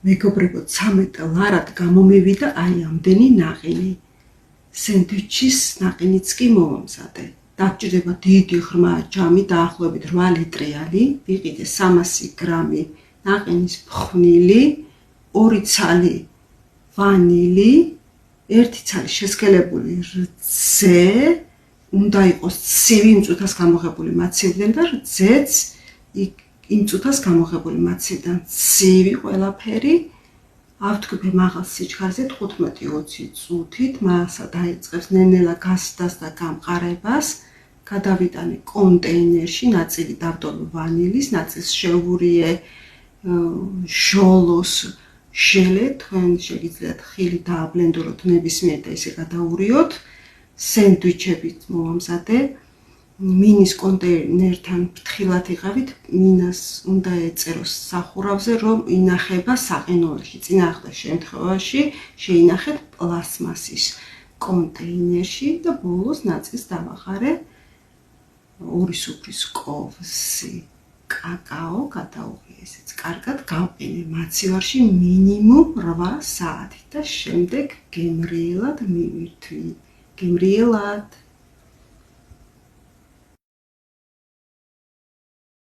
მეგობრებო, 13 ლარად გამომივიდა აი ამდენი ნაყინი. სენდვიჩის ნაყინიც კი მომამზადე. დაგჭირდება დიდი ღრმა ჯამი, დაახლოებით 8 ლიტრიანი, ვიყიდე 300 გრამი ნაყინის ფხვნილი, 2 ცალი ვანილი, 1 ცალი შესქელებული რძე, უნდა იყოს ცივი იმ წუთას გამოღებული მაცივდან და რძეც იმ წუთას გამოღებული მაცივდან ცივი ყველაფერი. ავთქვი მაღალ სიჩქარეზე 15-20 წუთით, მასა დაიწყებს ნენელა გასდას და გამყარებას. გადავიტანე კონტეინერში, ნაწილი დავტოვე ვანილის, ნაწილს შევურიე ჟოლოს ჟელე, თქვენ შეგიძლიათ ხილი დააბლენდუროთ ნებისმიერ და ისე გადაურიოთ. სენდვიჩებით მოვამზადე. მინის კონტეინერთან ფრთხილად იყავით, მინას უნდა ეწეროს სახურავზე, რომ ინახება საყინოელში. წინააღმდეგ შემთხვევაში შეინახეთ პლასმასის კონტეინერში და ბოლოს ნაწილს დავახარე 2 სუფრის kovsi კაკაო, გადაუღია ესეც კარგად, გავყინე მაცივარში მინიმუმ 8 საათი და შემდეგ გემრიელად მივირთვი. გემრიელად